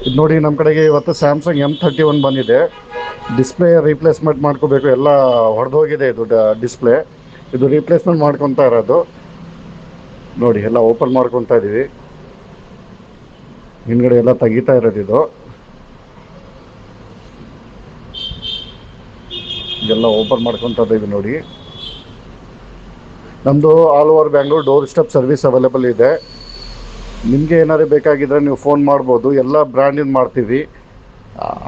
ಇದು ನೋಡಿ, ನಮ್ಮ ಕಡೆಗೆ ಇವತ್ತು ಸ್ಯಾಮ್ಸಂಗ್ M31 ಬಂದಿದೆ. ಡಿಸ್ಪ್ಲೇ ರೀಪ್ಲೇಸ್ಮೆಂಟ್ ಮಾಡ್ಕೋಬೇಕು, ಎಲ್ಲ ಹೊಡೆದೋಗಿದೆ ಇದು ಡಿಸ್ಪ್ಲೇ. ಇದು ರೀಪ್ಲೇಸ್ಮೆಂಟ್ ಮಾಡ್ಕೊತಾ ಇರೋದು. ನೋಡಿ, ಎಲ್ಲ ಓಪನ್ ಮಾಡ್ಕೊತಾ ಇದ್ದೀವಿ. ಹಿಂದ್ಗಡೆ ಎಲ್ಲ ತೆಗಿತಾ ಇರೋದು ಇದು. ಎಲ್ಲ ಓಪನ್ ಮಾಡ್ಕೊತಾ ಇದ್ದೀವಿ ನೋಡಿ. ನಮ್ಮದು all over Bangalore door step service available ಇದೆ. ನಿಮಗೆ ಏನಾದ್ರು ಬೇಕಾಗಿದ್ದರೆ ನೀವು ಫೋನ್ ಮಾಡ್ಬೋದು. ಎಲ್ಲ ಬ್ರ್ಯಾಂಡಿಂದ ಮಾಡ್ತೀವಿ.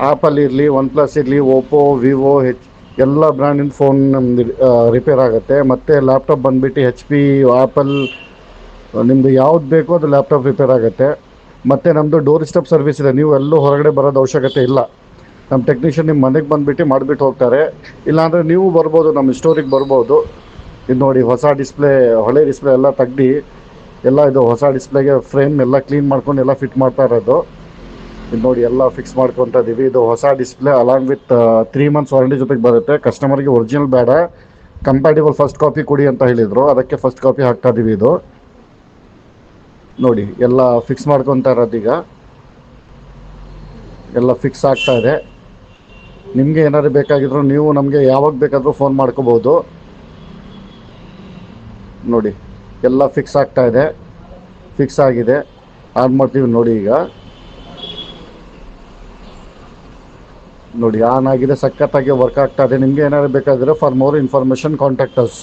ಆ್ಯಪಲ್ ಇರಲಿ, ಒನ್ ಪ್ಲಸ್ ಇರಲಿ, ಓಪೋ, ವಿವೋ, ಎಲ್ಲ ಬ್ರ್ಯಾಂಡಿನ ಫೋನ್ ನಮ್ದು ರಿಪೇರ್ ಆಗುತ್ತೆ. ಮತ್ತು ಲ್ಯಾಪ್ಟಾಪ್ ಬಂದುಬಿಟ್ಟು HP, ಆ್ಯಪಲ್, ನಿಮ್ಮದು ಯಾವ್ದು ಬೇಕೋ ಅದು ಲ್ಯಾಪ್ಟಾಪ್ ರಿಪೇರ್ ಆಗುತ್ತೆ. ಮತ್ತು ನಮ್ಮದು ಡೋರ್ ಸ್ಟೆಪ್ ಸರ್ವಿಸ್ ಇದೆ. ನೀವು ಎಲ್ಲೂ ಹೊರಗಡೆ ಬರೋದು ಅವಶ್ಯಕತೆ ಇಲ್ಲ. ನಮ್ಮ ಟೆಕ್ನಿಷಿಯನ್ ನಿಮ್ಮ ಮನೆಗೆ ಬಂದುಬಿಟ್ಟು ಮಾಡಿಬಿಟ್ಟು ಹೋಗ್ತಾರೆ. ಇಲ್ಲಾಂದರೆ ನೀವು ಬರ್ಬೋದು, ನಮ್ಮ ಸ್ಟೋರಿಗೆ ಬರ್ಬೋದು. ಇದು ನೋಡಿ, ಹೊಸ ಡಿಸ್ಪ್ಲೇ, ಹಳೆ ಡಿಸ್ಪ್ಲೇ ಎಲ್ಲ ತೆಗ್ದು ಎಲ್ಲ ಇದು ಹೊಸ ಡಿಸ್ಪ್ಲೇಗೆ ಫ್ರೇಮ್ ಎಲ್ಲ ಕ್ಲೀನ್ ಮಾಡ್ಕೊಂಡು ಎಲ್ಲ ಫಿಟ್ ಮಾಡ್ತಾ ಇರೋದು. ಇದು ನೋಡಿ, ಎಲ್ಲ ಫಿಕ್ಸ್ ಮಾಡ್ಕೊತಾ ಇದ್ದೀವಿ. ಇದು ಹೊಸ display along with 3 months warranty ಜೊತೆಗೆ ಬರುತ್ತೆ. ಕಸ್ಟಮರ್ಗೆ ಒರಿಜಿನಲ್ ಬೇಡ, ಕಂಪ್ಯಾಟಿಬಲ್ ಫಸ್ಟ್ ಕಾಪಿ ಕೊಡಿ ಅಂತ ಹೇಳಿದರು. ಅದಕ್ಕೆ ಫಸ್ಟ್ ಕಾಪಿ ಹಾಕ್ತಾ ಇದ್ದೀವಿ. ಇದು ನೋಡಿ, ಎಲ್ಲ ಫಿಕ್ಸ್ ಮಾಡ್ಕೊತಾ ಇರೋದೀಗ. ಎಲ್ಲ ಫಿಕ್ಸ್ ಆಗ್ತಾ ಇದೆ. ನಿಮಗೆ ಏನಾದ್ರು ಬೇಕಾಗಿದ್ರು ನೀವು ನಮಗೆ ಯಾವಾಗ ಬೇಕಾದರೂ ಫೋನ್ ಮಾಡ್ಕೋಬೋದು. ನೋಡಿ, ಎಲ್ಲ ಫಿಕ್ಸ್ ಆಗ್ತಾ ಇದೆ. ಫಿಕ್ಸ್ ಆಗಿದೆ. ಆನ್ ಮಾಡ್ತೀವಿ ನೋಡಿ. ಈಗ ನೋಡಿ, ಆನ್ ಆಗಿದೆ. ಸಖತ್ತಾಗಿ ವರ್ಕ್ ಆಗ್ತಾ ಇದೆ. ನಿಮಗೆ ಏನಾದ್ರು ಬೇಕಾದರೆ for more information contact us.